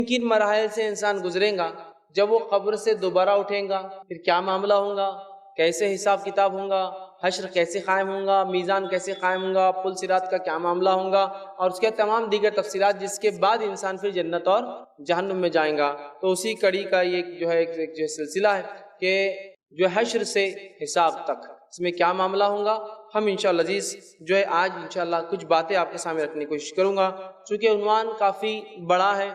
کن مراحل سے انسان گزرے گا، جب وہ قبر سے دوبارہ اٹھیں گا پھر کیا معاملہ ہوگا، کیسے حساب کتاب ہوگا، حشر کیسے قائم ہوگا، میزان کیسے قائم ہوگا، پل صراط کا کیا معاملہ ہوگا، اور اس کے تمام دیگر تفصیلات، جس کے بعد انسان پھر جنت اور جہنم میں جائیں گا۔ تو اسی کڑی کا یہ جو ہے ایک جو سلسلہ ہے کہ جو حشر سے حساب تک اس میں کیا معاملہ ہوگا، ہم انشاءاللہ عزیز جو ہے آج انشاءاللہ کچھ باتیں آپ کے سامنے رکھنے کی کوشش کروں گا، چونکہ عنوان کافی بڑا ہے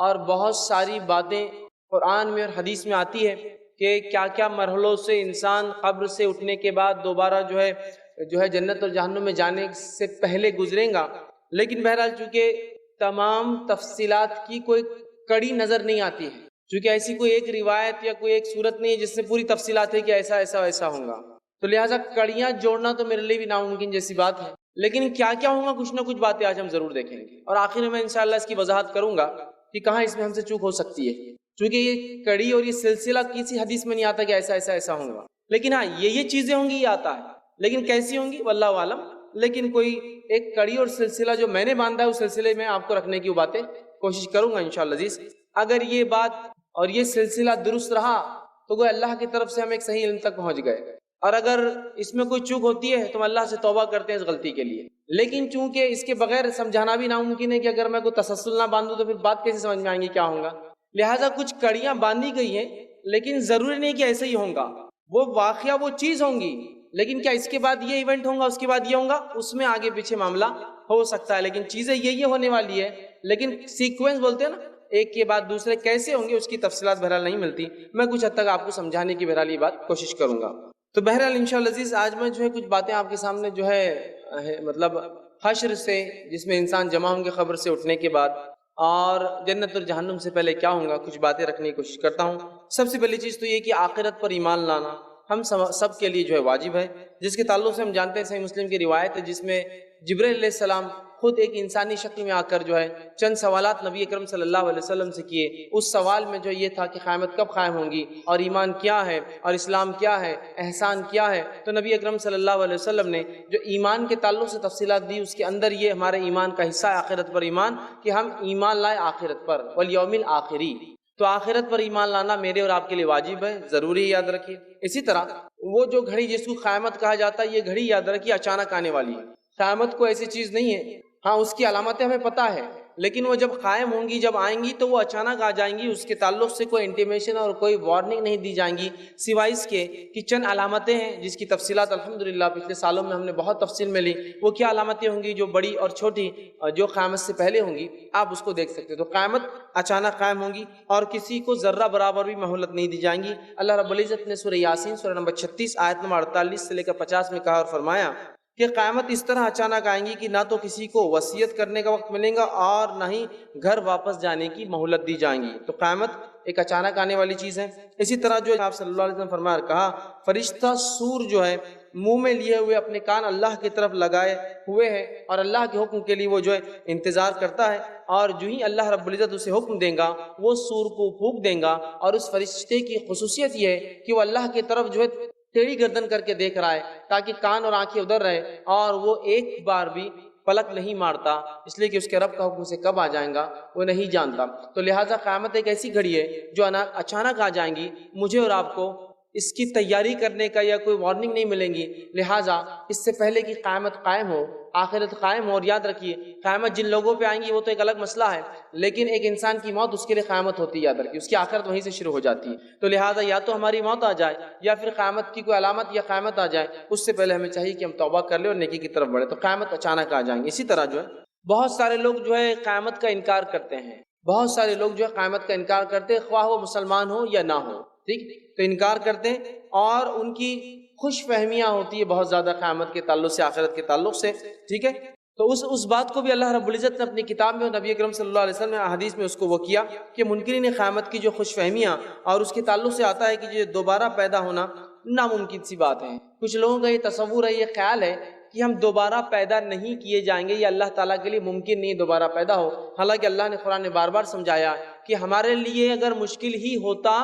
اور بہت ساری باتیں قرآن میں اور حدیث میں آتی ہے کہ کیا کیا مرحلوں سے انسان قبر سے اٹھنے کے بعد دوبارہ جو ہے جنت اور جہنم میں جانے سے پہلے گزرے گا۔ لیکن بہرحال چونکہ تمام تفصیلات کی کوئی کڑی نظر نہیں آتی ہے، چونکہ ایسی کوئی ایک روایت یا کوئی ایک صورت نہیں ہے جس سے پوری تفصیلات ہے کہ ایسا ایسا ایسا ہوگا، تو لہٰذا کڑیاں جوڑنا تو میرے لیے بھی ناممکن جیسی بات ہے۔ لیکن کیا کیا ہوگا کچھ نہ کچھ باتیں آج ہم ضرور دیکھیں گے، اور آخر میں انشاءاللہ اس کی وضاحت کروں گا کہ کہاں اس میں ہم سے چوک ہو سکتی ہے، چونکہ یہ کڑی اور یہ سلسلہ کسی حدیث میں نہیں آتا کہ ایسا ایسا ایسا ہوگا، لیکن ہاں یہ چیزیں ہوں گی، یہ آتا ہے، لیکن کیسی ہوں گی واللہ عالم۔ لیکن کوئی ایک کڑی اور سلسلہ جو میں نے باندھا ہے اس سلسلے میں آپ کو رکھنے کی وہ باتیں کوشش کروں گا انشاءاللہ عزیز۔ اگر یہ بات اور یہ سلسلہ درست رہا تو وہ اللہ کی طرف سے ہم ایک صحیح علم تک پہنچ گئے، اور اگر اس میں کوئی چوک ہوتی ہے تو ہم اللہ سے توبہ کرتے ہیں اس غلطی کے لیے۔ لیکن چونکہ اس کے بغیر سمجھانا بھی ناممکن ہے کہ اگر میں کوئی تسلسل نہ باندھوں تو پھر بات کیسے سمجھ میں آئیں گی کیا ہوگا، لہٰذا کچھ کڑیاں باندھی گئی ہیں، لیکن ضروری نہیں کہ ایسے ہی ہوگا، وہ واقعہ وہ چیز ہوں گی، لیکن کیا اس کے بعد یہ ایونٹ ہوگا اس کے بعد یہ ہوگا، اس میں آگے پیچھے معاملہ ہو سکتا ہے، لیکن چیزیں یہ ہونے والی ہے، لیکن سیکوینس بولتے ہیں نا، ایک کے بعد دوسرے کیسے ہوں گے اس کی تفصیلات بہرحال نہیں ملتی۔ میں کچھ حد تک آپ کو سمجھانے کی بہرحال یہ بات کوشش کروں گا۔ تو بہرحال انشاءاللہ عزیز آج میں جو ہے کچھ باتیں آپ کے سامنے جو ہے مطلب حشر سے، جس میں انسان جمع ہوں گے قبر سے اٹھنے کے بعد، اور جنت اور جہنم سے پہلے کیا ہوں گا، کچھ باتیں رکھنے کی کوشش کرتا ہوں۔ سب سے پہلی چیز تو یہ کہ آخرت پر ایمان لانا ہم سب کے لیے جو ہے واجب ہے، جس کے تعلق سے ہم جانتے ہیں صحیح مسلم کی روایت ہے جس میں جبرائیل علیہ السلام خود ایک انسانی شکل میں آ کر جو ہے چند سوالات نبی اکرم صلی اللہ علیہ وسلم سے کیے۔ اس سوال میں جو یہ تھا کہ قیامت کب قائم ہوں گی، اور ایمان کیا ہے، اور اسلام کیا ہے، احسان کیا ہے، تو نبی اکرم صلی اللہ علیہ وسلم نے جو ایمان کے تعلق سے تفصیلات دی، اس کے اندر یہ ہمارے ایمان کا حصہ ہے آخرت پر ایمان، کہ ہم ایمان لائیں آخرت پر، والیوم الآخری۔ تو آخرت پر ایمان لانا میرے اور آپ کے لیے واجب ہے، ضروری یاد رکھیے۔ اسی طرح وہ جو گھڑی جس کو قیامت کہا جاتا ہے، یہ گھڑی یاد رکھیے اچانک آنے والی ہے، قیامت کو ایسی چیز نہیں ہے، ہاں اس کی علامتیں ہمیں پتہ ہے، لیکن وہ جب قائم ہوں گی، جب آئیں گی تو وہ اچانک آ جائیں گی، اس کے تعلق سے کوئی انٹیمیشن اور کوئی وارننگ نہیں دی جائیں گی، سوائے اس کے کہ چند علامتیں ہیں جس کی تفصیلات الحمدللہ پچھلے سالوں میں ہم نے بہت تفصیل میں لی۔ وہ کیا علامتیں ہوں گی جو بڑی اور چھوٹی جو قیامت سے پہلے ہوں گی، آپ اس کو دیکھ سکتے ہیں۔ تو قیامت اچانک قائم ہوں گی اور کسی کو ذرہ برابر بھی مہلت نہیں دی جائیں گی۔ اللہ رب العزت نے سورہ یاسین سورہ نمبر 36 آیت نمبر 48 سے لے کر 50 میں کہا اور فرمایا کہ قیامت اس طرح اچانک آئیں گی کہ نہ تو کسی کو وصیت کرنے کا وقت ملے گا اور نہ ہی گھر واپس جانے کی مہلت دی جائیں گی۔ تو قیامت ایک اچانک آنے والی چیز ہے۔ اسی طرح جو آپ صلی اللہ علیہ وسلم فرمایا کہا، فرشتہ سور جو ہے منہ میں لیے ہوئے اپنے کان اللہ کی طرف لگائے ہوئے ہے، اور اللہ کے حکم کے لیے وہ جو ہے انتظار کرتا ہے، اور جو ہی اللہ رب العزت اسے حکم دیں گا وہ سور کو پھونک دیں گا۔ اور اس فرشتے کی خصوصیت یہ ہے کہ وہ اللہ کی طرف جو ہے ٹیڑھی گردن کر کے دیکھ رہا ہے تاکہ کان اور آنکھیں ادھر رہے، اور وہ ایک بار بھی پلک نہیں مارتا، اس لیے کہ اس کے رب کا حکم سے کب آ جائیں گا وہ نہیں جانتا۔ تو لہٰذا قیامت ایک ایسی گھڑی ہے جو اچانک آ جائیں گی، مجھے اور آپ کو اس کی تیاری کرنے کا یا کوئی وارننگ نہیں ملیں گی، لہٰذا اس سے پہلے کہ قیامت قائم ہو، آخرت قائم ہو، اور یاد رکھیے قیامت جن لوگوں پہ آئیں گی وہ تو ایک الگ مسئلہ ہے، لیکن ایک انسان کی موت اس کے لیے قیامت ہوتی ہے، یاد رکھیے اس کی آخرت وہیں سے شروع ہو جاتی ہے۔ تو لہٰذا یا تو ہماری موت آ جائے یا پھر قیامت کی کوئی علامت یا قیامت آ جائے، اس سے پہلے ہمیں چاہیے کہ ہم توبہ کر لیں اور نیکی کی طرف بڑھیں۔ تو قیامت اچانک آ جائیں گے۔ اسی طرح جو ہے بہت سارے لوگ جو ہے قیامت کا انکار کرتے ہیں، بہت سارے لوگ جو ہے قیامت کا انکار کرتے ہیں، خواہ وہ مسلمان ہو یا نہ ہو، ٹھیک، تو انکار کرتے ہیں، اور ان کی خوش فہمیاں ہوتی ہے بہت زیادہ قیامت کے تعلق سے، آخرت کے تعلق سے، ٹھیک ہے۔ تو اس بات کو بھی اللہ رب العزت نے اپنی کتاب میں اور نبی اکرم صلی اللہ علیہ وسلم نے حدیث میں اس کو وہ کیا کہ منکرین قیامت کی جو خوش فہمیاں اور اس کے تعلق سے آتا ہے کہ جو دوبارہ پیدا ہونا ناممکن سی بات ہے۔ کچھ لوگوں کا یہ تصور ہے، یہ خیال ہے کہ ہم دوبارہ پیدا نہیں کیے جائیں گے، یہ اللہ تعالیٰ کے لیے ممکن نہیں دوبارہ پیدا ہو، حالانکہ اللہ نے قرآن میں بار بار سمجھایا کہ ہمارے لیے اگر مشکل ہی ہوتا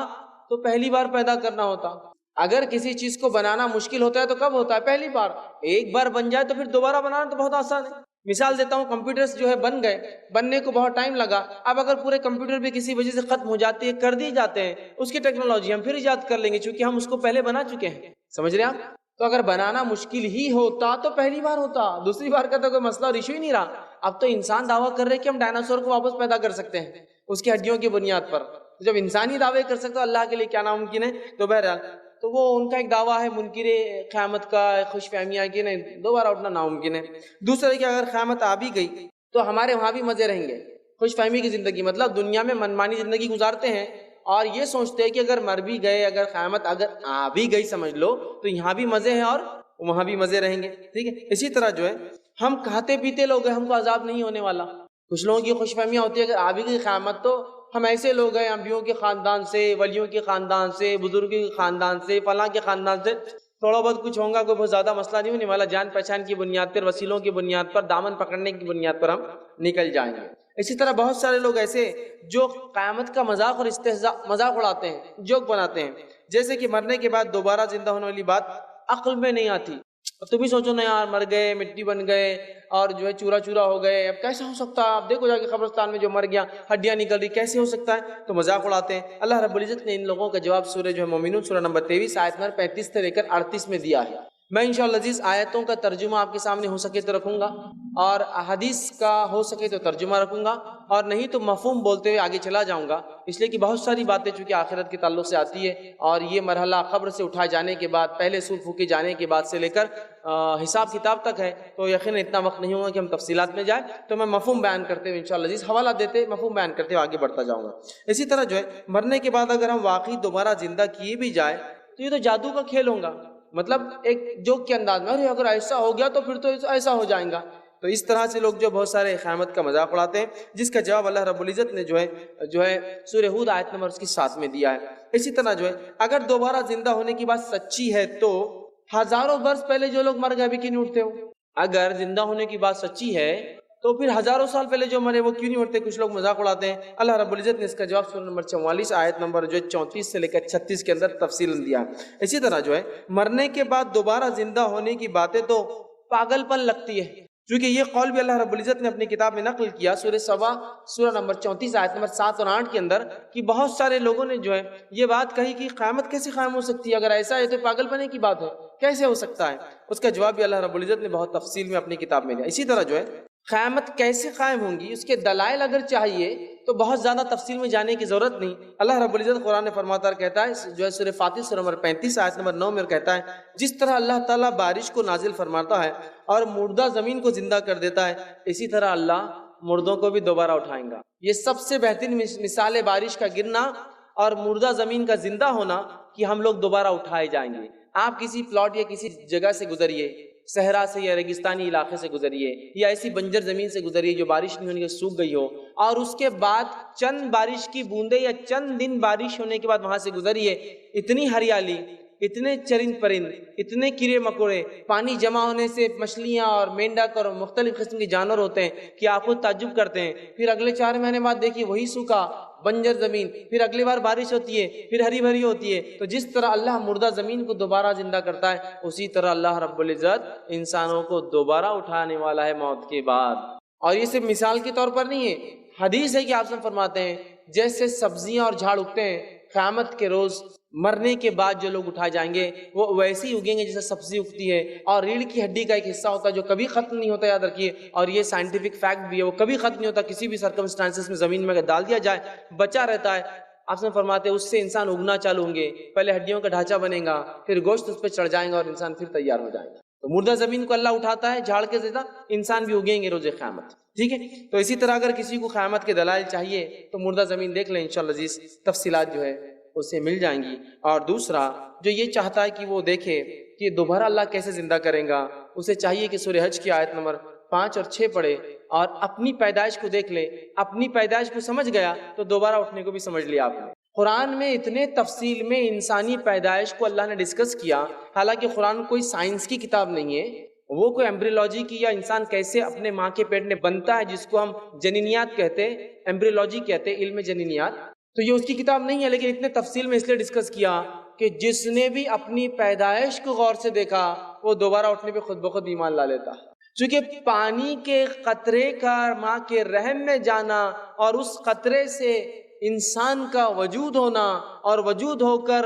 تو پہلی بار پیدا کرنا ہوتا۔ اگر کسی چیز کو بنانا مشکل ہوتا ہے تو کب ہوتا ہے؟ پہلی بار۔ ایک بار بن جائے تو پھر دوبارہ بنانا تو بہت آسان ہے۔ مثال دیتا ہوں، کمپیوٹرز جو ہے بن گئے، بننے کو بہت ٹائم لگا، اب اگر پورے کمپیوٹر بھی کسی وجہ سے ختم ہو جاتی ہے، کر دی جاتے ہیں، اس کی ٹیکنالوجی ہم پھر ایجاد کر لیں گے چونکہ ہم اس کو پہلے بنا چکے ہیں. سمجھ رہے ہیں آپ؟ تو اگر بنانا مشکل ہی ہوتا تو پہلی بار ہوتا، دوسری بار کا تو کوئی مسئلہ اور ایشو ہی نہیں رہا. اب تو انسان دعویٰ کر رہے کہ ہم ڈائناسور کو واپس پیدا کر سکتے ہیں اس کی ہڈیوں کی بنیاد پر. جب انسان ہی دعوے کر سکتا اللہ کے لیے کیا ناممکن ہے. تو بہرحال تو وہ ان کا ایک دعویٰ ہے منکر قیامت کا، خوش فہمیاں کہ نہیں دوبارہ اٹھنا ناممکن ہے. دوسرا کہ اگر قیامت آ بھی گئی تو ہمارے وہاں بھی مزے رہیں گے، خوش فہمی کی زندگی، مطلب دنیا میں منمانی زندگی گزارتے ہیں اور یہ سوچتے ہیں کہ اگر مر بھی گئے، اگر قیامت اگر آ بھی گئی سمجھ لو تو یہاں بھی مزے ہیں اور وہاں بھی مزے رہیں گے. ٹھیک ہے. اسی طرح جو ہے ہم کھاتے پیتے لوگ ہیں، ہم کو عذاب نہیں ہونے والا. کچھ لوگوں کی خوش فہمیاں ہوتی ہے اگر آ بھی گئی قیامت تو ہم ایسے لوگ ہیں انبیوں کے خاندان سے، ولیوں کے خاندان سے، بزرگوں کے خاندان سے، فلاں کے خاندان سے، تھوڑا بہت کچھ ہوگا، کوئی بہت زیادہ مسئلہ نہیں ہونے والا. جان پہچان کی بنیاد پر، وسیلوں کی بنیاد پر، دامن پکڑنے کی بنیاد پر ہم نکل جائیں گے. اسی طرح بہت سارے لوگ ایسے جو قیامت کا مذاق اور استہزاء مذاق اڑاتے ہیں، جوک بناتے ہیں، جیسے کہ مرنے کے بعد دوبارہ زندہ ہونے والی بات عقل میں نہیں آتی. تم ہی سوچو نا یار، مر گئے، مٹی بن گئے اور جو ہے چورا چورا ہو گئے، اب کیسا ہو سکتا ہے؟ اب دیکھو جا کے قبرستان میں جو مر گیا ہڈیاں نکل رہی، کیسے ہو سکتا ہے؟ تو مذاق اڑاتے ہیں. اللہ رب العزت نے ان لوگوں کا جواب سورہ جو ہے مومنون سورہ نمبر 23 آیت نمبر 35 سے لے کر 38 میں دیا ہے. میں انشاءاللہ عزیز آیتوں کا ترجمہ آپ کے سامنے ہو سکے تو رکھوں گا اور احادیث کا ہو سکے تو ترجمہ رکھوں گا، اور نہیں تو مفہوم بولتے ہوئے آگے چلا جاؤں گا، اس لیے کہ بہت ساری باتیں چونکہ آخرت کے تعلق سے آتی ہے اور یہ مرحلہ قبر سے اٹھائے جانے کے بعد، پہلے سور پھونکے جانے کے بعد سے لے کر حساب کتاب تک ہے، تو یقیناً اتنا وقت نہیں ہوگا کہ ہم تفصیلات میں جائیں. تو میں مفہوم بیان کرتے ہوئے انشاءاللہ عزیز حوالہ دیتے مفہوم بیان کرتے ہوئے آگے بڑھتا جاؤں گا. اسی طرح جو ہے مرنے کے بعد اگر ہم واقعی دوبارہ زندہ کیے بھی جائے تو یہ تو جادو کا کھیل ہوگا، مطلب ایک جوک کے انداز میں، ارے اگر ایسا ہو گیا تو پھر تو ایسا ہو جائیں گا. تو اس طرح سے لوگ جو بہت سارے قیامت کا مذاق اڑاتے ہیں، جس کا جواب اللہ رب العزت نے جو ہے سورہ ہود آیت نمبر اس کی 7 میں دیا ہے. اسی طرح جو ہے اگر دوبارہ زندہ ہونے کی بات سچی ہے تو ہزاروں برس پہلے جو لوگ مر گئے ابھی کیوں نہیں اٹھتے ہو؟ اگر زندہ ہونے کی بات سچی ہے تو پھر ہزاروں سال پہلے جو مرے وہ کیوں نہیں اٹھتے؟ کچھ لوگ مذاق اڑاتے ہیں. اللہ رب العزت نے اس کا جواب سورہ نمبر 44 آیت نمبر جو 34 سے لے کر 36 کے اندر تفصیل دیا. اسی طرح جو ہے مرنے کے بعد دوبارہ زندہ ہونے کی باتیں تو پاگل پن لگتی ہے، کیونکہ یہ قول بھی اللہ رب العزت نے اپنی کتاب میں نقل کیا سورہ سبا سورہ نمبر 34 آیت نمبر 7 اور 8 کے اندر کہ بہت سارے لوگوں نے جو ہے یہ بات کہی کہ قیامت کیسے قائم ہو سکتی ہے؟ اگر ایسا ہے تو پاگل پنے کی بات ہے، کیسے ہو سکتا ہے؟ اس کا جواب بھی اللہ رب العزت نے بہت تفصیل میں اپنی کتاب میں دیا. اسی طرح جو ہے قیامت کیسے قائم ہوں گی اس کے دلائل اگر چاہیے تو بہت زیادہ تفصیل میں جانے کی ضرورت نہیں. اللہ رب العزت قرآن میں فرماتا ہے، کہتا ہے جو ہے سورہ فاطر سورہ نمبر 35 آیت نمبر 9 میں کہتا ہے جس طرح اللہ تعالیٰ بارش کو نازل فرماتا ہے اور مردہ زمین کو زندہ کر دیتا ہے، اسی طرح اللہ مردوں کو بھی دوبارہ اٹھائیں گا. یہ سب سے بہترین مثال ہے بارش کا گرنا اور مردہ زمین کا زندہ ہونا کہ ہم لوگ دوبارہ اٹھائے جائیں گے. آپ کسی پلاٹ یا کسی جگہ سے گزریے، صحرا سے یا ریگستانی علاقے سے گزریے یا ایسی بنجر زمین سے گزریے جو بارش نہیں ہونے کے سوکھ گئی ہو، اور اس کے بعد چند بارش کی بوندیں یا چند دن بارش ہونے کے بعد وہاں سے گزریے، اتنی ہریالی، اتنے چرند پرند، اتنے کیڑے مکوڑے، پانی جمع ہونے سے مچھلیاں اور مینڈک اور مختلف قسم کے جانور ہوتے ہیں کہ آپ خود تعجب کرتے ہیں. پھر اگلے 4 مہینے بعد دیکھیے وہی سوکھا بنجر زمین، پھر اگلی بار بارش ہوتی ہے، پھر ہری بھری ہوتی ہے. تو جس طرح اللہ مردہ زمین کو دوبارہ زندہ کرتا ہے، اسی طرح اللہ رب العزت انسانوں کو دوبارہ اٹھانے والا ہے موت کے بعد. اور یہ صرف مثال کے طور پر نہیں ہے، حدیث ہے کہ آپ سے فرماتے ہیں جیسے سبزیاں اور جھاڑ اگتے ہیں قیامت کے روز مرنے کے بعد جو لوگ اٹھائے جائیں گے وہ ویسے ہی اگیں گے جیسے سبزی اگتی ہے. اور ریڑھ کی ہڈی کا ایک حصہ ہوتا ہے جو کبھی ختم نہیں ہوتا، یاد رکھیے، اور یہ سائنٹیفک فیکٹ بھی ہے، وہ کبھی ختم نہیں ہوتا، کسی بھی سرکمسٹانسز میں زمین میں اگر ڈال دیا جائے بچا رہتا ہے. آپ سے فرماتے ہیں اس سے انسان اگنا چالو ہوں گے، پہلے ہڈیوں کا ڈھانچہ بنے گا، پھر گوشت اس پہ چڑھ جائیں گا اور انسان پھر تیار ہو جائے گا. تو مردہ زمین کو اللہ اٹھاتا ہے جھاڑ کے زیادہ، انسان بھی اگیں گے روز قیامت. ٹھیک ہے. تو اسی طرح اگر کسی کو قیامت کے دلائل چاہیے تو مردہ زمین دیکھ لیں، انشاءاللہ عزیز تفصیلات جو ہے اسے مل جائیں گی. اور دوسرا جو یہ چاہتا ہے کہ وہ دیکھے کہ دوبارہ اللہ کیسے زندہ کریں گا، اسے چاہیے کہ سورہ حج کی آیت نمبر 5 اور 6 پڑھے اور اپنی پیدائش کو دیکھ لے. اپنی پیدائش کو سمجھ گیا تو دوبارہ اٹھنے کو بھی سمجھ لیا آپ نے. قرآن میں اتنے تفصیل میں انسانی پیدائش کو اللہ نے ڈسکس کیا، حالانکہ قرآن کوئی سائنس کی کتاب نہیں ہے، وہ کوئی ایمبریولوجی کی یا انسان کیسے اپنے ماں کے پیٹ میں بنتا ہے جس کو ہم جنینیات کہتے ہیں، ایمبریولوجی کہتے ہیں، علم جنینیات، تو یہ اس کی کتاب نہیں ہے. لیکن اتنے تفصیل میں اس لیے ڈسکس کیا کہ جس نے بھی اپنی پیدائش کو غور سے دیکھا وہ دوبارہ اٹھنے پہ خود بخود ایمان لا لیتا. چونکہ پانی کے قطرے کا ماں کے رحم میں جانا اور اس قطرے سے انسان کا وجود ہونا اور وجود ہو کر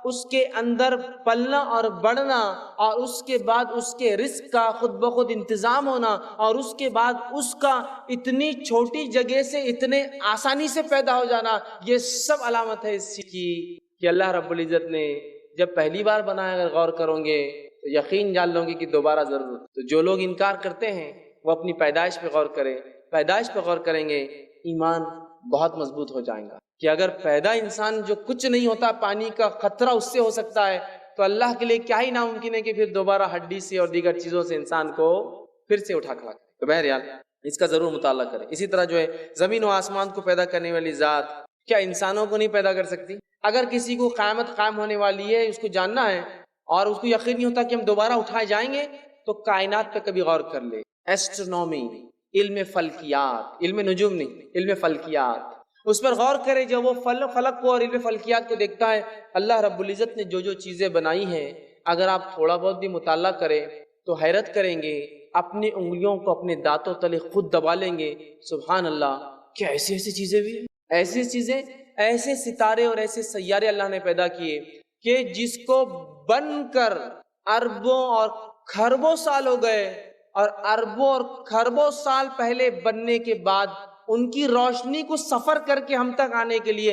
اس کے اندر پلنا اور بڑھنا اور اس کے بعد اس کے رزق کا خود بخود انتظام ہونا اور اس کے بعد اس کا اتنی چھوٹی جگہ سے اتنے آسانی سے پیدا ہو جانا، یہ سب علامت ہے اس چیز کی کہ اللہ رب العزت نے جب پہلی بار بنایا، اگر غور کرو گے تو یقین جان لو گے کہ دوبارہ ضرور۔ تو جو لوگ انکار کرتے ہیں وہ اپنی پیدائش پہ غور کریں، پیدائش پہ غور کریں گے ایمان بہت مضبوط ہو جائے گا کہ اگر پیدا انسان جو کچھ نہیں ہوتا، پانی کا خطرہ اس سے ہو سکتا ہے، تو اللہ کے لیے کیا ہی ناممکن ہے کہ پھر دوبارہ ہڈی سے اور دیگر چیزوں سے انسان کو پھر سے اٹھا کھڑا کرے۔ تو بہرحال اس کا ضرور مطالعہ کریں۔ اسی طرح جو ہے زمین و آسمان کو پیدا کرنے والی ذات کیا انسانوں کو نہیں پیدا کر سکتی؟ اگر کسی کو قیامت قائم ہونے والی ہے، اس کو جاننا ہے اور اس کو یقین نہیں ہوتا کہ ہم دوبارہ اٹھائے جائیں گے، تو کائنات پہ کبھی غور کر لے۔ ایسٹرونومی، علم فلکیات، علم نجوم نہیں، علم فلکیات، اس پر غور کرے۔ جب وہ فلک کو اور علم فلکیات کو دیکھتا ہے، اللہ رب العزت نے جو جو چیزیں بنائی ہیں، اگر آپ تھوڑا بہت بھی مطالعہ کریں تو حیرت کریں گے، اپنی انگلیوں کو اپنے دانتوں تلے خود دبا لیں گے۔ سبحان اللہ، کیا ایسی ایسی چیزیں بھی ہیں؟ ایسی چیزیں، ایسے ستارے اور ایسے سیارے اللہ نے پیدا کیے کہ جس کو بن کر اربوں اور کھربوں سال ہو گئے، اور اربوں اور کھربوں سال پہلے بننے کے بعد ان کی روشنی کو سفر کر کے ہم تک آنے کے لیے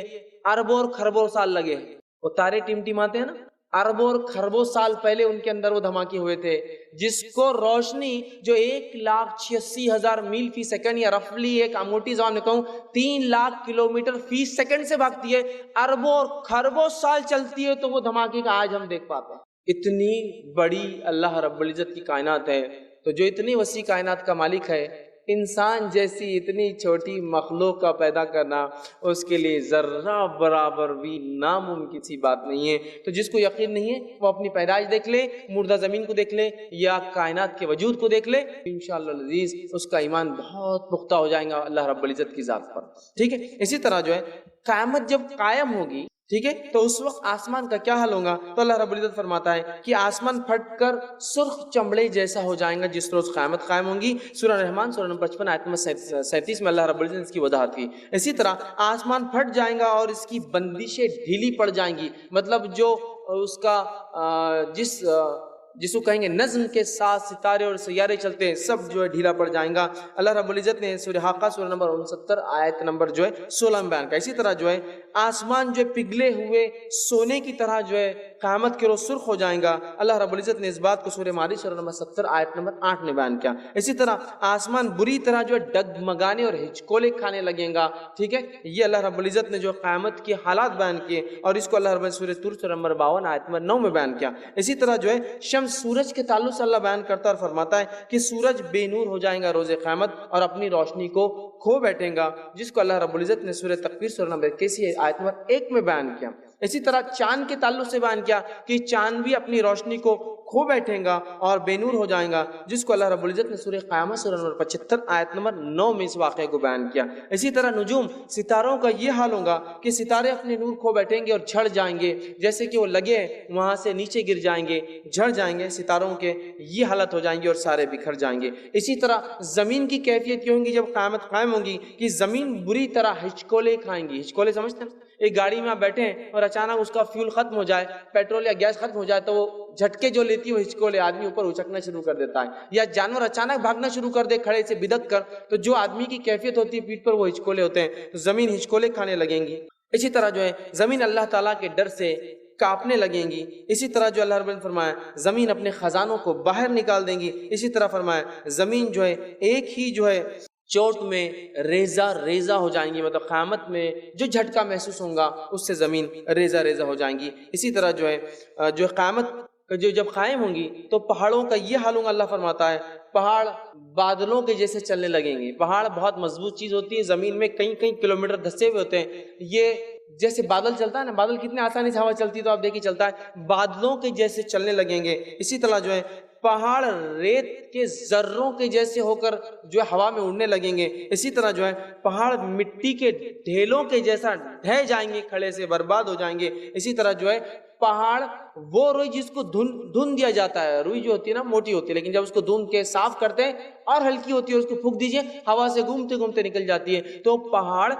اربوں اور کھربوں سال لگے۔ وہ تارے ٹمٹماتے ہیں نا، اربوں اور کھربوں سال پہلے ان کے اندر وہ دھماکے ہوئے تھے، جس کو روشنی جو 1,86,000 میل فی سیکنڈ، یا رفلی ایک موٹی زبان میں کہوں 3 لاکھ کلومیٹر فی سیکنڈ سے بھاگتی ہے، اربوں اور کھربوں سال چلتی ہے، تو وہ دھماکے کا آج ہم دیکھ پاتے ہیں۔ اتنی بڑی اللہ رب العزت کی کائنات ہے، تو جو اتنی وسیع کائنات کا مالک ہے، انسان جیسی اتنی چھوٹی مخلوق کا پیدا کرنا اس کے لیے ذرہ برابر بھی ناممکن سی بات نہیں ہے۔ تو جس کو یقین نہیں ہے وہ اپنی پیدائش دیکھ لے، مردہ زمین کو دیکھ لے یا کائنات کے وجود کو دیکھ لے، انشاءاللہ العزیز اس کا ایمان بہت پختہ ہو جائے گا اللہ رب العزت کی ذات پر۔ ٹھیک ہے، اسی طرح جو ہے قیامت جب قائم ہوگی، ٹھیک ہے، تو اس وقت آسمان کا کیا حال ہوگا؟ تو اللہ رب العزت فرماتا ہے کہ آسمان پھٹ کر سرخ چمڑے جیسا ہو جائیں گا جس روز قیامت قائم ہوں گی۔ سورہ رحمان سورہ نمبر 55 آیت نمبر 37 میں اللہ رب العزت نے اس کی وضاحت کی۔ اسی طرح آسمان پھٹ جائیں گا اور اس کی بندشیں ڈھیلی پڑ جائیں گی، مطلب جو اس کا جس کو کہیں گے نظم کے ساتھ ستارے اور سیارے چلتے ہیں، سب جو ہے ڈھیلا پڑ جائیں گا۔ اللہ رب العزت نے سورہ حاقہ سورہ نمبر 69 آیت نمبر جو ہے 16 میں بیان کیا۔ اسی طرح جو ہے آسمان جو ہے پگھلے ہوئے سونے کی طرح جو ہے قیامت کے روز سرخ ہو جائیں گا۔ اللہ رب العزت نے اس بات کو سورہ معارج سورہ نمبر 70 آیت نمبر 8 میں بیان کیا۔ اسی طرح آسمان بری طرح جو ہے ڈگمگانے اور ہچکولے کھانے لگیں گا۔ ٹھیک ہے، یہ اللہ رب العزت نے جو قیامت کے حالات بیان کیے، اور اس کو اللہ رب العزت سورہ طور سورہ نمبر 52 آیت نمبر 9 میں بیان کیا۔ اسی طرح جو ہے سورج کے تعلق سے اللہ بیان کرتا ہے اور فرماتا ہے کہ سورج بے نور ہو جائے گا روز قیامت اور اپنی روشنی کو کھو بیٹھے گا، جس کو اللہ رب العزت نے سورہ تکویر سورہ نمبر 81 آیت نمبر 1 میں بیان کیا۔ اسی طرح چاند کے تعلق سے بیان کیا کہ چاند بھی اپنی روشنی کو کھو بیٹھے گا اور بے نور ہو جائے گا، جس کو اللہ رب العزت نے سورہ قیامت سورہ نمبر 75 آیت نمبر 9 میں اس واقعے کو بیان کیا۔ اسی طرح نجوم، ستاروں کا یہ حال ہوگا کہ ستارے اپنے نور کھو بیٹھیں گے اور جھڑ جائیں گے، جیسے کہ وہ لگے وہاں سے نیچے گر جائیں گے، جھڑ جائیں گے، ستاروں کے یہ حالت ہو جائیں گی اور سارے بکھر جائیں گے۔ اسی طرح زمین کی کیفیت یہ ہوگی جب قیامت قائم ہوگی کہ زمین بری طرح ہچکولے کھائیں گی۔ ہچکولے سمجھتے ہیں؟ ایک گاڑی میں آپ بیٹھے ہیں اور اچانک اس کا فیول ختم ہو جائے، پیٹرول یا گیس ختم ہو جائے، تو وہ جھٹکے جو لیتی ہے وہ ہچکولے، آدمی اوپر اچکنا شروع کر دیتا ہے، یا جانور اچانک بھاگنا شروع کر دے کھڑے سے بدک کر، تو جو آدمی کی کیفیت ہوتی ہے پیٹھ پر وہ ہچکولے ہوتے ہیں، تو زمین ہچکولے کھانے لگیں گی۔ اسی طرح جو ہے زمین اللہ تعالیٰ کے ڈر سے کانپنے لگیں گی۔ اسی طرح جو اللہ رب نے فرمایا زمین اپنے خزانوں کو باہر نکال دیں گی۔ اسی طرح فرمایا زمین جو ہے ایک ہی جو ہے چوٹ میں ریزہ ریزہ ہو جائیں گی، مطلب قیامت میں جو جھٹکا محسوس ہوگا اس سے زمین ریزہ ریزہ ہو جائیں گی۔ اسی طرح جو ہے جو قیامت جو جب قائم ہوں گی تو پہاڑوں کا یہ حال ہوگا، اللہ فرماتا ہے پہاڑ بادلوں کے جیسے چلنے لگیں گے۔ پہاڑ بہت مضبوط چیز ہوتی ہے، زمین میں کئی کئی کلومیٹر دھسے ہوئے ہوتے ہیں، یہ جیسے بادل چلتا ہے نا، بادل کتنے آسانی سے ہوا چلتی ہے تو آپ دیکھیے چلتا ہے، بادلوں کے جیسے چلنے لگیں گے۔ اسی طرح جو ہے پہاڑ ریت کے ذروں کے جیسے ہو کر جو ہے ہوا میں اڑنے لگیں گے، اسی طرح جو ہے پہاڑ مٹی کے ڈھیلوں کے جیسا ڈھہ جائیں گے، کھڑے سے برباد ہو جائیں گے۔ اسی طرح جو ہے پہاڑ وہ روئی جس کو دھن دیا جاتا ہے، روئی جو ہوتی ہے نا موٹی ہوتی ہے، لیکن جب اس کو دھن کے صاف کرتے ہیں اور ہلکی ہوتی ہے، اس کو پھونک دیجئے ہوا سے گھومتے گھومتے نکل جاتی ہے۔ تو پہاڑ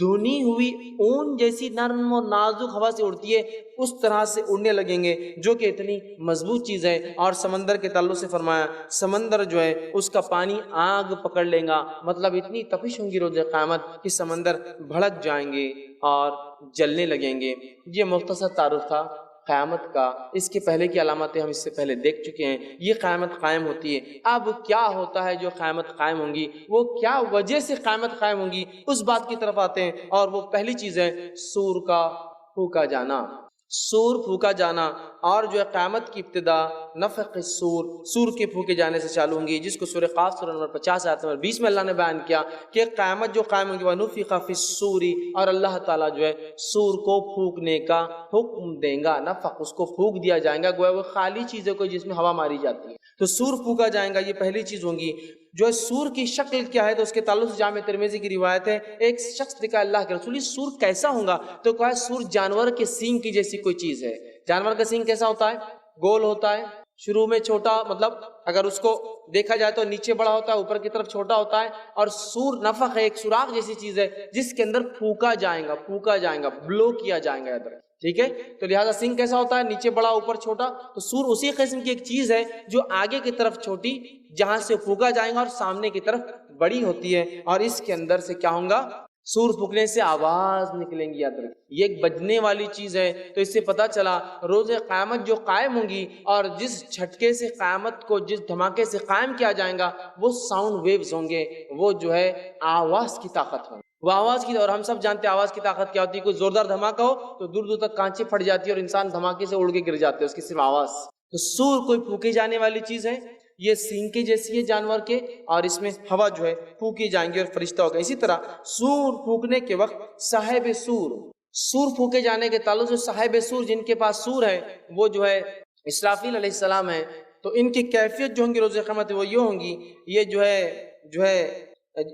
دھنی ہوئی اون جیسی نرم اور نازک ہوا سے اڑتی ہے، اس طرح سے اڑنے لگیں گے، جو کہ اتنی مضبوط چیز ہے۔ اور سمندر کے تعلق سے فرمایا سمندر جو ہے اس کا پانی آگ پکڑ لے گا، مطلب اتنی تپش ہوں گی روز قیامت کہ سمندر بھڑک جائیں گے اور جلنے لگیں گے۔ یہ مختصر تعارف تھا قیامت کا۔ اس کے پہلے کی علامتیں ہم اس سے پہلے دیکھ چکے ہیں۔ یہ قیامت قائم ہوتی ہے۔ اب کیا ہوتا ہے جو قیامت قائم ہوں گی، وہ کیا وجہ سے قیامت قائم ہوں گی، اس بات کی طرف آتے ہیں۔ اور وہ پہلی چیز ہے سور کا پھونکا جانا، سور پھونکا جانا۔ اور جو ہے قیامت کی ابتدا نفخ السور، سور کے پھونکے جانے سے چالو ہوں گی، جس کو سورہ قاف سورہ نمبر 50 آیت نمبر 20 میں اللہ نے بیان کیا کہ قیامت جو قائم ہوگی وَنُفِخَ فِي الصُّورِ، اور اللہ تعالیٰ جو ہے سور کو پھونکنے کا حکم دیں گا۔ نفخ اس کو پھونک دیا جائے گا، گویا وہ خالی چیزیں کو جس میں ہوا ماری جاتی ہے، تو سور پھونکا جائے گا، یہ پہلی چیز ہوگی۔ جو ہے سور کی شکل کیا ہے، تو اس کے تعلق سے جامع ترمذی کی روایت ہے، ایک شخص نے کہا اللہ کے رسول سور کیسا ہوگا؟ تو کہا سور جانور کے سینگ کی جیسی کوئی چیز ہے۔ جانور کا سینگ کیسا ہوتا ہے؟ گول ہوتا ہے، شروع میں چھوٹا، مطلب اگر اس کو دیکھا جائے تو نیچے بڑا ہوتا ہے، اوپر کی طرف چھوٹا ہوتا ہے۔ اور سور نفخ ہے، ایک سوراخ جیسی چیز ہے جس کے اندر پھونکا جائے گا، پھونکا جائے گا، بلو کیا جائے گا ادھر، ٹھیک ہے؟ تو لہٰذا سنگ کیسا ہوتا ہے؟ نیچے بڑا اوپر چھوٹا۔ تو سور اسی قسم کی ایک چیز ہے جو آگے کی طرف چھوٹی، جہاں سے پھونکا جائے گا، اور سامنے کی طرف بڑی ہوتی ہے۔ اور اس کے اندر سے کیا ہوگا؟ سور پھونکنے سے آواز نکلیں گی، یاد رکھیں یہ ایک بجنے والی چیز ہے۔ تو اس سے پتہ چلا روز قیامت جو قائم ہوں گی، اور جس جھٹکے سے قیامت کو، جس دھماکے سے قائم کیا جائے گا، وہ ساؤنڈ ویوز ہوں گے، وہ جو ہے آواز کی طاقت ہوں، وہ آواز کی۔ اور ہم سب جانتے ہیں آواز کی طاقت کیا ہوتی ہے، کوئی زوردار دھماکہ ہو تو دور دور تک کانچیں پھٹ جاتی ہے اور انسان دھماکے سے اڑ کے گر جاتے ہیں، اس کی صرف آواز۔ تو سور کوئی پھونکے جانے والی چیز ہے، یہ سینگ کے جیسی ہے جانور کے، اور اس میں ہوا جو ہے پھونکی جائیں گی اور فرشتہ ہوگا۔ اسی طرح سور پھونکنے کے وقت صاحب سور، سور پھونکے جانے کے تعلق سے صاحب سور، جن کے پاس سور ہے، وہ جو ہے اسرافیل علیہ السلام ہے۔ تو ان کی کیفیت جو ہوں گی روز قیامت وہ یہ ہوں گی، یہ جو ہے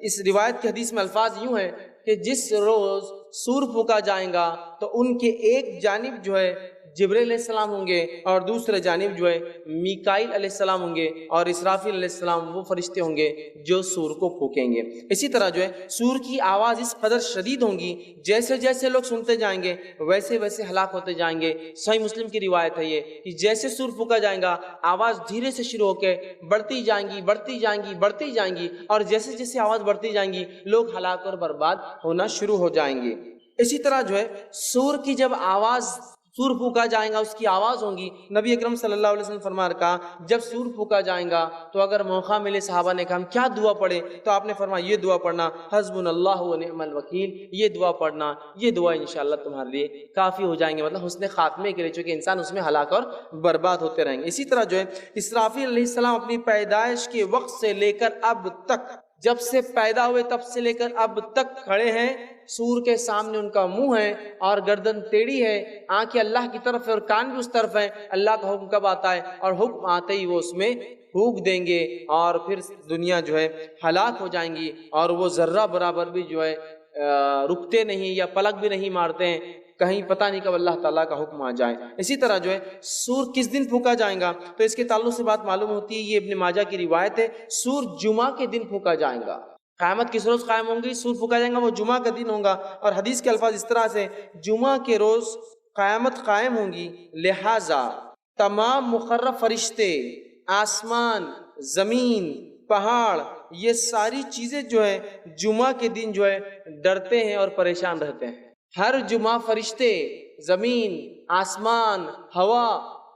اس روایت کی حدیث میں الفاظ یوں ہیں کہ جس روز سور پھونکا جائے گا تو ان کے ایک جانب جو ہے جبرائیل علیہ السلام ہوں گے، اور دوسرے جانب جو ہے میکائیل علیہ السلام ہوں گے، اور اسرافیل علیہ السلام وہ فرشتے ہوں گے جو سور کو پھونکیں گے۔ اسی طرح جو ہے سور کی آواز اس قدر شدید ہوں گی، جیسے جیسے لوگ سنتے جائیں گے ویسے ویسے ہلاک ہوتے جائیں گے۔ صحیح مسلم کی روایت ہے یہ کہ جیسے سور پھونکا جائے گا، آواز دھیرے سے شروع ہو کے بڑھتی جائیں گی، بڑھتی جائیں گی، بڑھتی جائیں گی، اور جیسے جیسے آواز بڑھتی جائیں گی لوگ ہلاک اور برباد ہونا شروع ہو جائیں گے۔ اسی طرح جو ہے سور کی جب آواز، سور پھونکا جائے گا، اس کی آواز ہوگی، نبی اکرم صلی اللہ علیہ وسلم فرما کہا جب سور پھونکا جائے گا تو اگر موقع ملے، صحابہ نے کہا ہم کیا دعا پڑھیں؟ تو آپ نے فرمایا یہ دعا پڑھنا حسبنا اللہ و نعم الوکیل، یہ دعا پڑھنا، یہ دعا انشاءاللہ تمہارے لیے کافی ہو جائیں گے، مطلب حسن خاتمے کے لیے، چونکہ انسان اس میں ہلاک اور برباد ہوتے رہیں گے۔ اسی طرح جو ہے اسرافیل علیہ السلام اپنی پیدائش کے وقت سے لے کر اب تک، جب سے پیدا ہوئے تب سے لے کر اب تک کھڑے ہیں، سور کے سامنے ان کا منہ ہے اور گردن ٹیڑھی ہے، آنکھیں اللہ کی طرف ہے اور کان بھی اس طرف ہے۔ اللہ کا حکم کب آتا ہے؟ اور حکم آتے ہی وہ اس میں پھونک دیں گے، اور پھر دنیا جو ہے ہلاک ہو جائیں گی، اور وہ ذرہ برابر بھی جو ہے رکتے نہیں یا پلک بھی نہیں مارتے ہیں، کہیں پتہ نہیں کب اللہ تعالیٰ کا حکم آ جائے۔ اسی طرح جو ہے سور کس دن پھونکا جائے گا؟ تو اس کے تعلق سے بات معلوم ہوتی ہے، یہ ابن ماجہ کی روایت ہے، سور جمعہ کے دن پھونکا جائے گا۔ قیامت کس روز قائم ہوں گی؟ سور پھونکا جائے گا، وہ جمعہ کا دن ہوگا۔ اور حدیث کے الفاظ اس طرح سے، جمعہ کے روز قیامت قائم ہوں گی، لہٰذا تمام مقرب فرشتے، آسمان، زمین، پہاڑ، یہ ساری چیزیں جو ہے جمعہ کے دن جو ہے ڈرتے ہیں اور پریشان رہتے ہیں۔ ہر جمعہ فرشتے، زمین، آسمان، ہوا،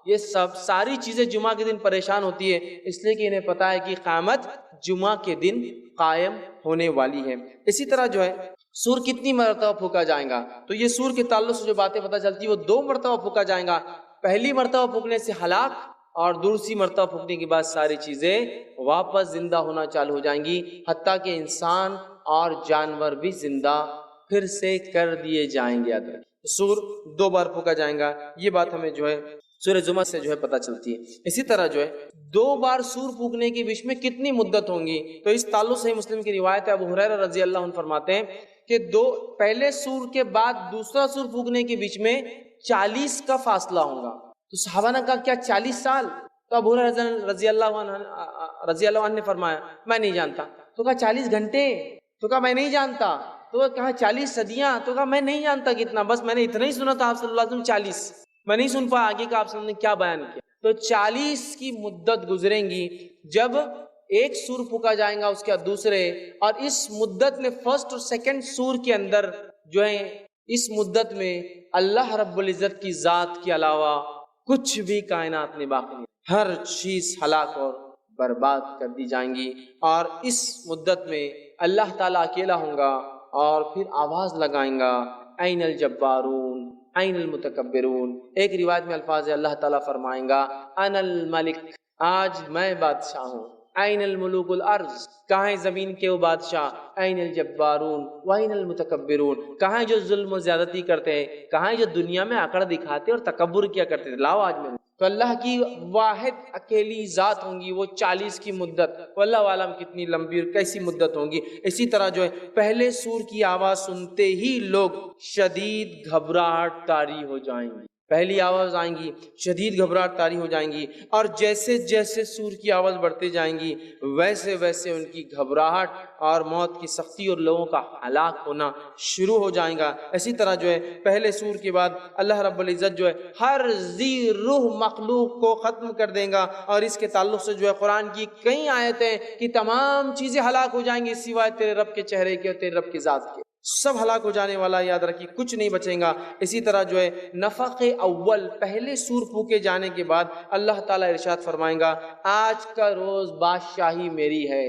یہ سب ساری چیزیں جمعہ کے دن پریشان ہوتی ہے، اس لیے کہ انہیں پتہ ہے کہ قیامت جمعہ کے دن قائم ہونے والی ہے۔ اسی طرح جو ہے سور کتنی مرتبہ پھونکا جائے گا؟ تو یہ سور کے تعلق سے جو باتیں پتہ چلتی ہے وہ 2 مرتبہ پھونکا جائے گا۔ پہلی مرتبہ پھونکنے سے ہلاک، اور دوسری مرتبہ پھونکنے کے بعد ساری چیزیں واپس زندہ ہونا چالو ہو جائیں گی، حتیٰ کہ انسان اور جانور بھی زندہ پھر سے کر دیے جائیں گے۔ سور 2 بار پھونکا جائے گا، یہ بات ہمیں جو ہے سورہ زمر سے جو ہے پتہ چلتی ہے۔ اسی طرح جو ہے 2 بار سور پھونکنے کے بیچ میں کتنی مدت ہوں گی، تو اس تعلق سے مسلم کی روایت ہے، ابو ہریرہ رضی اللہ عنہ فرماتے ہیں کہ پہلے سور کے بعد دوسرا سور پھونکنے کے بیچ میں 40 کا فاصلہ ہوگا۔ تو صحابہ نے کہا کیا 40 سال؟ تو ابو ہریرہ رضی اللہ عنہ نے فرمایا میں نہیں جانتا۔ تو کہا 40 گھنٹے؟ تو کہا میں نہیں جانتا۔ تو کہا 40 صدیاں؟ تو کہا میں نہیں جانتا کتنا، بس میں نے اتنا ہی سنا تھا آپ صلی اللہ علیہ وسلم 40، میں نہیں سن پایا آگے کا آپ صلی اللہ علیہ وسلم نے کیا بیان کیا۔ تو 40 کی مدت گزریں گی جب ایک سور پھونکا جائے گا اس کے بعد دوسرے، اور اس مدت میں فرسٹ اور سیکنڈ سور کے اندر جو ہے اس مدت میں اللہ رب العزت کی ذات کے علاوہ کچھ بھی کائنات میں باقی نہیں، ہر چیز ہلاک اور برباد کر دی جائیں گی۔ اور اس مدت میں اللہ تعالیٰ اکیلا ہوں گا اور پھر آواز لگائیں گا این الجبارون این المتکبرون۔ ایک روایت میں الفاظ ہے اللہ تعالیٰ فرمائیں گا انا الملک، آج میں بادشاہ ہوں، این الملوک الارض، کہاں ہیں زمین کے وہ بادشاہ، این الجبارون وین المتکبرون، کہاں ہیں جو ظلم و زیادتی کرتے ہیں، کہاں ہیں جو دنیا میں اکڑ دکھاتے اور تکبر کیا کرتے تھے، لاؤ آج میں۔ تو اللہ کی واحد اکیلی ذات ہوں گی وہ 40 کی مدت، واللہ عالم کتنی لمبی اور کیسی مدت ہوں گی۔ اسی طرح جو ہے پہلے سور کی آواز سنتے ہی لوگ شدید گھبراہٹ طاری ہو جائیں گی، پہلی آواز آئیں گی شدید گھبراہٹ طاری ہو جائیں گی، اور جیسے جیسے سور کی آواز بڑھتے جائیں گی ویسے ویسے ان کی گھبراہٹ اور موت کی سختی اور لوگوں کا ہلاک ہونا شروع ہو جائے گا۔ اسی طرح جو ہے پہلے سور کے بعد اللہ رب العزت جو ہے ہر ذی روح مخلوق کو ختم کر دیں گا، اور اس کے تعلق سے جو ہے قرآن کی کئی آیتیں کہ تمام چیزیں ہلاک ہو جائیں گی سوائے تیرے رب کے چہرے کے اور تیرے رب کی ذات کے، سب ہلاک ہو جانے والا، یاد رکھیے کچھ نہیں بچیں گا۔ اسی طرح جو ہے نفخ اول، پہلے سور پھونکے جانے کے بعد اللہ تعالیٰ ارشاد فرمائیں گا آج کا روز بادشاہی میری ہے،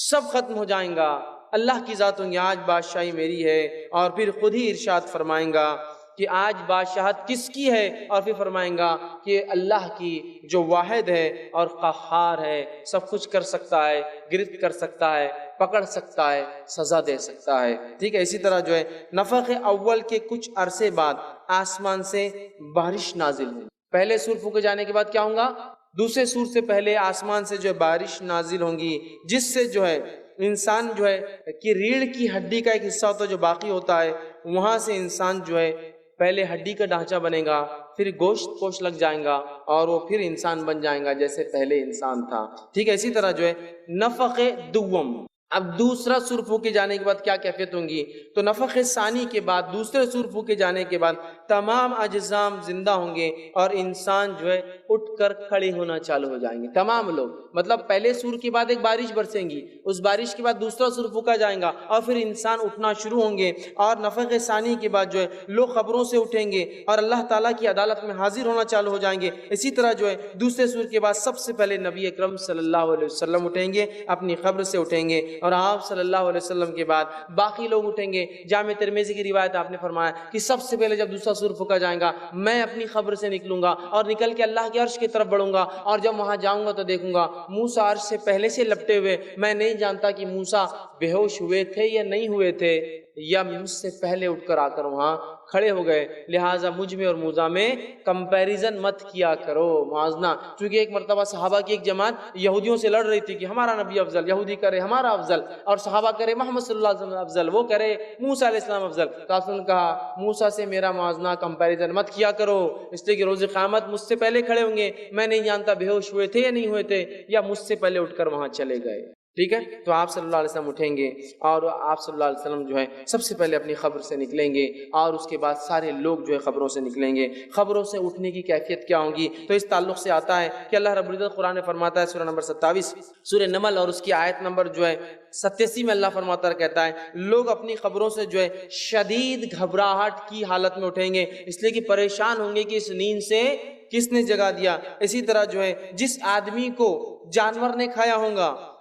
سب ختم ہو جائیں گا، اللہ کی ذات ہوں گی آج بادشاہی میری ہے، اور پھر خود ہی ارشاد فرمائیں گا کہ آج بادشاہت کس کی ہے، اور پھر فرمائیں گا کہ اللہ کی جو واحد ہے اور قہار ہے، سب کچھ کر سکتا ہے، گرفت کر سکتا ہے، پکڑ سکتا ہے، سزا دے سکتا ہے، ٹھیک ہے۔ اسی طرح جو ہے نفخ اول کے کچھ عرصے بعد آسمان سے بارش نازل ہوئی، پہلے سور پھونکے جانے کے بعد کیا ہوں گا، دوسرے سور سے پہلے آسمان سے جو ہے بارش نازل ہوں گی، جس سے جو ہے انسان جو ہے کہ ریڑھ کی ہڈی کا ایک حصہ ہوتا ہے جو باقی ہوتا ہے، وہاں سے انسان جو ہے پہلے ہڈی کا ڈھانچہ بنے گا، پھر گوشت پوش لگ جائیں گا، اور وہ پھر انسان بن جائیں گا جیسے پہلے انسان تھا، ٹھیک ہے۔ اسی طرح جو ہے نفخ دوم، اب دوسرا سور پھونکے جانے کے بعد کیا کیفیت ہوں گی، تو نفخ ثانی کے بعد دوسرے سور پھونکے جانے کے بعد تمام اجسام زندہ ہوں گے، اور انسان جو ہے اٹھ کر کھڑے ہونا چالو ہو جائیں گے، تمام لوگ، مطلب پہلے سور کے بعد ایک بارش برسیں گی، اس بارش کے بعد دوسرا سور پھونکا جائے گا، اور پھر انسان اٹھنا شروع ہوں گے، اور نفخ ثانی کے بعد جو ہے لوگ قبروں سے اٹھیں گے اور اللہ تعالیٰ کی عدالت میں حاضر ہونا چالو ہو جائیں گے۔ اسی طرح جو ہے دوسرے سور کے بعد سب سے پہلے نبی اکرم صلی اللہ علیہ وسلم اٹھیں گے، اپنی قبر سے اٹھیں گے، اور آپ صلی اللہ علیہ وسلم کے بعد باقی لوگ اٹھیں گے۔ جامع ترمذی کی روایت آپ نے فرمایا کہ سب سے پہلے جب دوسرا سور پھونکا جائے گا میں اپنی قبر سے نکلوں گا اور نکل کے اللہ کے عرش کی طرف بڑھوں گا، اور جب وہاں جاؤں گا تو دیکھوں گا موسیٰ عرش سے پہلے سے لپٹے ہوئے، میں نہیں جانتا کہ موسیٰ بے ہوش ہوئے تھے یا نہیں ہوئے تھے، یا مجھ سے پہلے اٹھ کر آ کر وہاں کھڑے ہو گئے، لہٰذا مجھ میں اور موسیٰ میں کمپیریزن مت کیا کرو، موازنہ، چونکہ ایک مرتبہ صحابہ کی ایک جماعت یہودیوں سے لڑ رہی تھی کہ ہمارا نبی افضل، یہودی کرے ہمارا افضل، اور صحابہ کرے محمد صلی اللہ علیہ وسلم افضل، وہ کرے موسیٰ علیہ السلام افضل، تو آپ نے کہا موسیٰ سے میرا موازنہ کمپیریزن مت کیا کرو، اس لیے کہ روز قیامت مجھ سے پہلے کھڑے ہوں گے، میں نہیں جانتا بے ہوش ہوئے تھے یا نہیں ہوئے تھے، یا مجھ سے پہلے اٹھ کر وہاں چلے گئے، ٹھیک ہے۔ تو آپ صلی اللہ علیہ وسلم اٹھیں گے، اور آپ صلی اللہ علیہ وسلم جو ہے سب سے پہلے اپنی قبر سے نکلیں گے، اور اس کے بعد سارے لوگ جو ہے قبروں سے نکلیں گے۔ قبروں سے اٹھنے کی کیفیت کیا ہوگی، تو اس تعلق سے آتا ہے کہ اللہ رب العزت قرآن میں فرماتا ہے سورہ نمبر 27 سورہ نمل اور اس کی آیت نمبر جو ہے 87 میں اللہ فرماتا ہے، کہتا ہے لوگ اپنی قبروں سے جو ہے شدید گھبراہٹ کی حالت میں اٹھیں گے، اس لیے کہ پریشان ہوں گے کہ اس نیند سے کس نے جگا دیا۔ اسی طرح جو ہے جس آدمی کو جانور نے کھایا ہوگا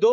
2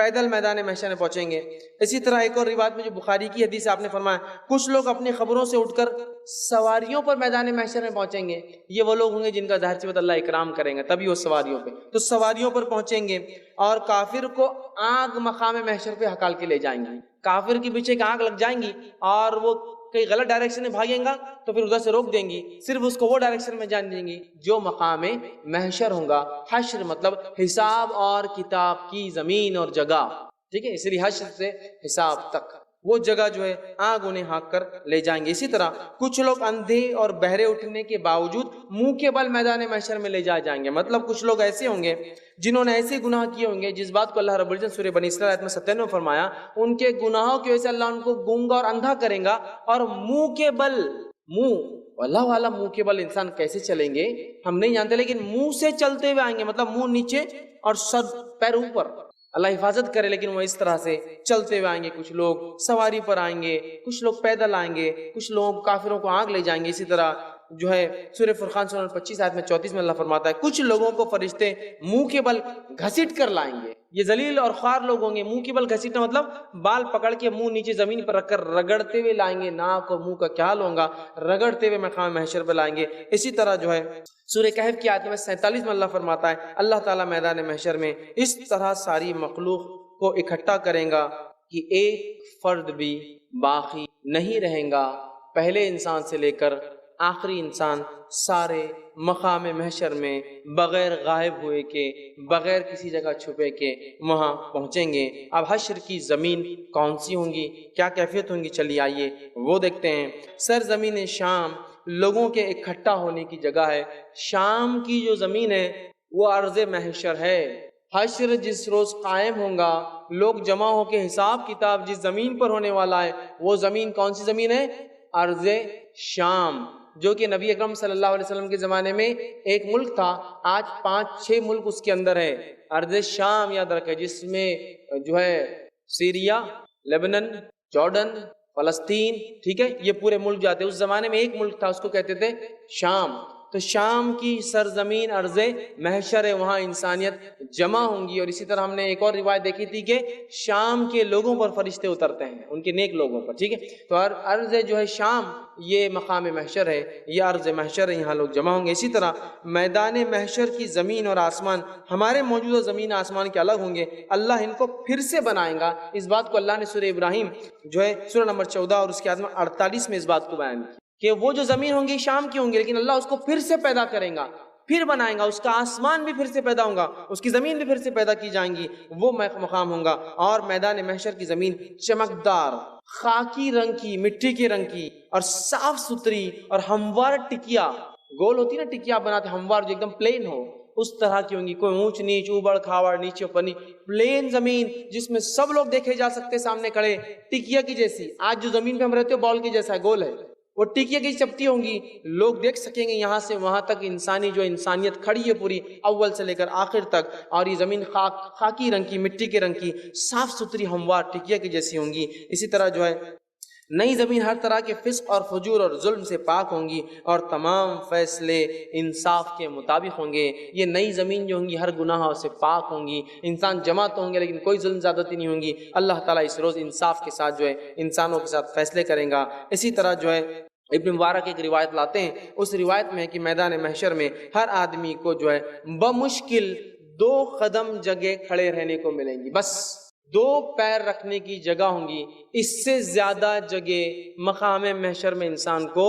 پیدل میدان محشر میں پہنچیں گے۔ اسی طرح ایک اور روایت میں جو بخاری کی حدیث آپ نے فرمایا، کچھ لوگ اپنی خبروں سے اٹھ کر سواریوں پر میدان محشر میں پہنچیں گے۔ یہ وہ لوگ ہوں گے جن کا ظاہر سی بات اللہ اکرام کریں گے، تبھی وہ سواریوں پہ، تو سواریوں پر پہنچیں گے اور کافر کو آگ مقام محشر پہ ہکال کے لے جائیں گے۔ کافر کے پیچھے ایک آگ لگ جائیں گی اور وہ کئی غلط ڈائریکشن میں بھاگیں گا تو پھر ادھر سے روک دیں گی، صرف اس کو وہ ڈائریکشن میں جان دیں گی جو مقام محشر ہوگا۔ حشر مطلب حساب اور کتاب کی زمین اور جگہ، ٹھیک ہے، اس لیے حشر سے حساب تک وہ جگہ جو ہے آگ انہیں ہانک کر لے جائیں گے۔ اسی طرح کچھ لوگ اندھے اور بہرے اٹھنے کے باوجود منہ کے بل میدان محشر میں لے جائے جائیں گے۔ مطلب کچھ لوگ ایسے ہوں گے جنہوں نے ایسے گناہ کیے ہوں گے جس بات کو اللہ رب العزت سورہ بنی اسرائیل آیت میں 97 میں فرمایا، ان کے گناہوں کی وجہ سے اللہ ان کو گونگا اور اندھا کرے گا، اور منہ کے بل، منہ اللہ والا منہ کے بل انسان کیسے چلیں گے ہم نہیں جانتے، لیکن منہ سے چلتے ہوئے آئیں گے، مطلب منہ نیچے اور سر پیر اوپر، اللہ حفاظت کرے، لیکن وہ اس طرح سے چلتے ہوئے آئیں گے۔ کچھ لوگ سواری پر آئیں گے، کچھ لوگ پیدل آئیں گے، کچھ لوگ کافروں کو آگ لے جائیں گے۔ اسی طرح جو ہے سورہ فرقان سورہ 25 آیت میں 34 میں اللہ فرماتا ہے، کچھ لوگوں کو فرشتے منہ کے بل گھسیٹ کر لائیں گے۔ یہ ذلیل اور خوار لوگ ہوں گے۔ منہ کے بل گھسیٹنا مطلب بال پکڑ کے منہ نیچے زمین پر رکھ کر رگڑتے ہوئے لائیں گے، ناک اور منہ کا کیا حال ہوگا، رگڑتے ہوئے مقام محشر پہ لائیں گے۔ اسی طرح جو ہے سورہ کہف کی آیت میں 47 میں اللہ فرماتا ہے، اللہ تعالیٰ میدان محشر میں اس طرح ساری مخلوق کو اکٹھا کریں گا کہ ایک فرد بھی باقی نہیں رہیں گا، پہلے انسان سے لے کر آخری انسان سارے مقام محشر میں بغیر غائب ہوئے کے، بغیر کسی جگہ چھپے کے وہاں پہنچیں گے۔ اب حشر کی زمین کون سی ہوں گی، کیا کیفیت ہوں گی، چلیے آئیے وہ دیکھتے ہیں۔ سرزمین شام لوگوں کے اکٹھا ہونے کی جگہ ہے۔ شام کی جو زمین ہے وہ ارض محشر ہے۔ حشر جس روز قائم ہوگا، لوگ جمع ہو کے حساب کتاب جس زمین پر ہونے والا ہے، وہ زمین کون سی زمین ہے؟ ارض شام، جو کہ نبی اکرم صلی اللہ علیہ وسلم کے زمانے میں ایک ملک تھا، آج 5-6 ملک اس کے اندر ہے۔ ارض شام یاد رکھے، جس میں جو ہے سیریا، لیبنن، جارڈن، فلسطین، ٹھیک ہے، یہ پورے ملک جاتے ہیں۔ اس زمانے میں ایک ملک تھا، اس کو کہتے تھے شام۔ تو شام کی سرزمین ارض محشر ہے، وہاں انسانیت جمع ہوں گی۔ اور اسی طرح ہم نے ایک اور روایت دیکھی تھی کہ شام کے لوگوں پر فرشتے اترتے ہیں، ان کے نیک لوگوں پر، ٹھیک ہے۔ تو ارض جو ہے شام، یہ مقام محشر ہے، یہ ارض محشر ہے، یہاں لوگ جمع ہوں گے۔ اسی طرح میدان محشر کی زمین اور آسمان ہمارے موجودہ زمین آسمان کے الگ ہوں گے، اللہ ان کو پھر سے بنائے گا۔ اس بات کو اللہ نے سورہ ابراہیم جو ہے سورہ نمبر 14 اور اس کے آیت 48 میں اس بات کو بیان کیا کہ وہ جو زمین ہوں گی شام کی ہوں گی، لیکن اللہ اس کو پھر سے پیدا کریں گا، پھر بنائیں گا، اس کا آسمان بھی پھر سے پیدا ہوگا، اس کی زمین بھی پھر سے پیدا کی جائیں گی، وہ مقام ہوگا۔ اور میدان محشر کی زمین چمکدار خاکی رنگ کی، مٹی کے رنگ کی اور صاف ستھری اور ہموار ٹکیا، گول ہوتی نا ٹکیا بناتے، ہموار جو ایک دم پلین ہو، اس طرح کی ہوں گی، کوئی اونچ نیچ، اوبڑ کھاوڑ، نیچے اوپر پلین زمین جس میں سب لوگ دیکھے جا سکتے سامنے کھڑے، ٹکیا کی جیسی۔ آج جو زمین پہ ہم رہتے ہو بال کی جیسا ہے، گول ہے، وہ ٹکیا کی چپٹی ہوں گی، لوگ دیکھ سکیں گے یہاں سے وہاں تک انسانی جو انسانیت کھڑی ہے پوری، اول سے لے کر آخر تک۔ اور یہ زمین خاکی رنگ کی، مٹی کے رنگ کی، صاف ستھری ہموار ٹکیا کی جیسی ہوں گی۔ اسی طرح جو ہے نئی زمین ہر طرح کے فسق اور فجور اور ظلم سے پاک ہوں گی اور تمام فیصلے انصاف کے مطابق ہوں گے۔ یہ نئی زمین جو ہوں گی ہر گناہوں سے پاک ہوں گی، انسان جمع تو ہوں گے لیکن کوئی ظلم زیادتی نہیں ہوں گی۔ اللہ تعالیٰ اس روز انصاف کے ساتھ جو ہے انسانوں کے ساتھ فیصلے کریں گا۔ اسی طرح جو ہے ابن مبارک ایک روایت لاتے ہیں، اس روایت میں ہے کہ میدان محشر میں ہر آدمی کو جو ہے بمشکل 2 قدم جگہ کھڑے رہنے کو ملیں گی، بس 2 پیر رکھنے کی جگہ ہوں گی، اس سے زیادہ جگہ مقام محشر میں انسان کو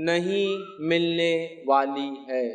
نہیں ملنے والی ہے۔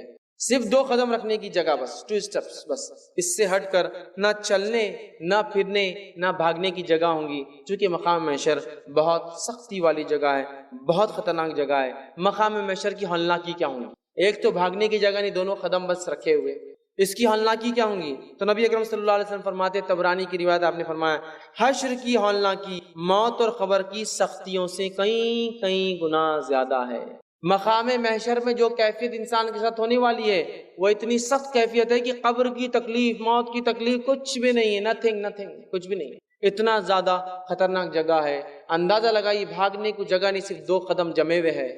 صرف 2 قدم رکھنے کی جگہ، بس 2 سٹیپس، بس اس سے ہٹ کر نہ چلنے، نہ پھرنے، نہ بھاگنے کی جگہ ہوں گی، چونکہ مقام محشر بہت سختی والی جگہ ہے، بہت خطرناک جگہ ہے۔ مقام محشر کی ہولناکی کیا ہوں گی؟ ایک تو بھاگنے کی جگہ نہیں، 2 قدم بس رکھے ہوئے، اس کی ہولناکی کیا ہوں گی؟ تو نبی اکرم صلی اللہ علیہ وسلم فرماتے، طبرانی کی روایت آپ نے فرمایا، حشر کی ہولناکی موت اور قبر کی سختیوں سے کئی گنا زیادہ ہے۔ مقام محشر میں جو کیفیت انسان کے ساتھ ہونے والی ہے وہ اتنی سخت کیفیت ہے کہ قبر کی تکلیف، موت کی تکلیف کچھ بھی نہیں ہے، نتھنگ، کچھ بھی نہیں ہے، اتنا زیادہ خطرناک جگہ ہے۔ اندازہ لگائیے، بھاگنے کو جگہ نہیں، صرف 2 قدم جمے ہوئے ہے۔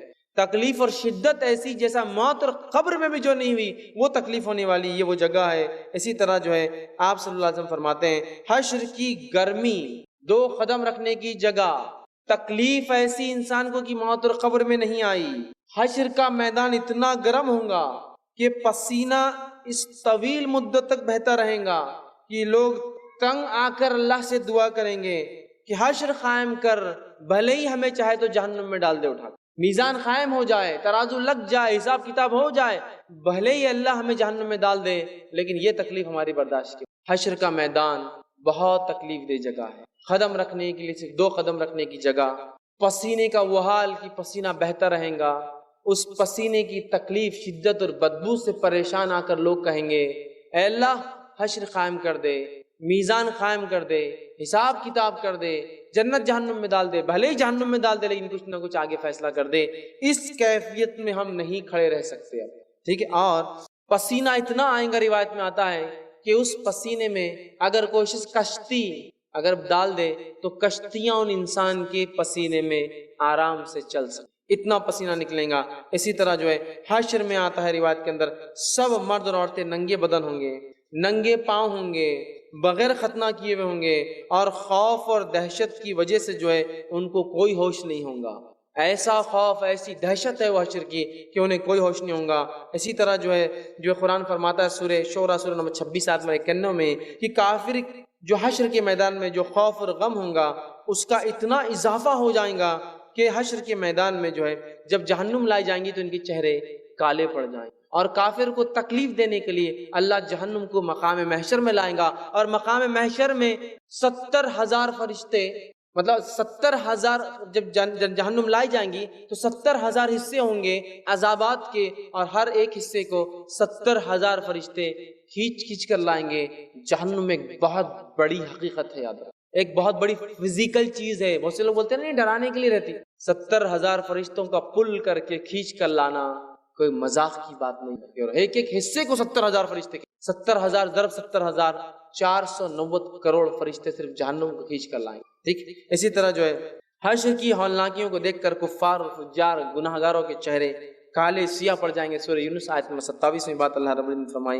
تکلیف اور شدت ایسی جیسا موت اور قبر میں بھی جو نہیں ہوئی وہ تکلیف ہونے والی یہ وہ جگہ ہے۔ اسی طرح جو ہے آپ صلی اللہ علیہ وسلم فرماتے ہیں حشر کی گرمی، 2 قدم رکھنے کی جگہ، تکلیف ایسی انسان کو کہ موت اور قبر میں نہیں آئی۔ حشر کا میدان اتنا گرم ہوگا کہ پسینہ اس طویل مدت تک بہتا رہے گا کہ لوگ تنگ آ کر اللہ سے دعا کریں گے کہ حشر قائم کر، بھلے ہی ہمیں چاہے تو جہنم میں ڈال دے اٹھا کر۔ میزان قائم ہو جائے، ترازو لگ جائے، حساب کتاب ہو جائے، بھلے ہی اللہ ہمیں جہنم میں ڈال دے، لیکن یہ تکلیف ہماری برداشت کی۔ حشر کا میدان بہت تکلیف دہ جگہ ہے، قدم رکھنے کے لیے صرف 2 قدم رکھنے کی جگہ، پسینے کا وہ حال کہ پسینہ بہتا رہے گا، اس پسینے کی تکلیف، شدت اور بدبو سے پریشان آ کر لوگ کہیں گے اے اللہ حشر قائم کر دے، میزان قائم کر دے، حساب کتاب کر دے، جنت جہنم میں ڈال دے، بھلے ہی جہنم میں ڈال دے لیکن کچھ نہ کچھ آگے فیصلہ کر دے۔ اس کیفیت میں ہم نہیں کھڑے رہ سکتے اب، ٹھیک ہے۔ اور پسینہ اتنا آئے گا، روایت میں آتا ہے کہ اس پسینے میں اگر کوئی کشتی اگر ڈال دے تو کشتیاں ان انسان کے پسینے میں آرام سے چل سکتے، اتنا پسینہ نکلے گا۔ اسی طرح جو ہے حشر میں آتا ہے روایت کے اندر سب مرد اور عورتیں ننگے بدن ہوں گے، ننگے پاؤں ہوں گے، بغیر ختنہ کیے ہوئے ہوں گے، اور خوف اور دہشت کی وجہ سے جو ہے ان کو کوئی ہوش نہیں ہوگا۔ ایسا خوف، ایسی دہشت ہے وہ حشر کی کہ انہیں کوئی ہوش نہیں ہوگا۔ اسی طرح جو قرآن فرماتا ہے سورہ شورى سورہ نمبر 26 آیت نمبر 91 میں کہ کافر جو حشر کے میدان میں جو خوف اور غم ہوگا اس کا اتنا اضافہ ہو جائے گا کہ حشر کے میدان میں جو ہے جب جہنم لائی جائیں گی تو ان کے چہرے کالے پڑ جائیں گے، اور کافر کو تکلیف دینے کے لیے اللہ جہنم کو مقام محشر میں لائے گا، اور مقام محشر میں 70,000 فرشتے، مطلب 70,000 جب جہنم لائی جائیں گی تو 70,000 حصے ہوں گے عذابات کے، اور ہر ایک حصے کو 70,000 فرشتے کھینچ کر لائیں گے جہنم میں۔ ایک بہت بڑی حقیقت ہے، یاد رکھیں، ایک بہت بڑی فزیکل چیز ہے۔ بہت سے لوگ بولتے ہیں نہیں ڈرانے کے لیے رہتی، 70,000 فرشتوں کا پل کر کے کھینچ کر لانا کوئی مذاق کی بات نہیں ہے، اور ایک ایک حصے کو 70,000 فرشتے، 70,000 ضرب 70,000 490 کروڑ فرشتے صرف جہنم کو کھینچ کر لائیں، ٹھیک۔ اسی طرح جو ہے حشر کی ہولناکیوں کو دیکھ کر کفار اور فجار گناہگاروں کے چہرے کالے سیاہ پڑ جائیں گے۔ سورہ یونس آیت نمبر 27 میں بات اللہ رب العالمین نے فرمائی۔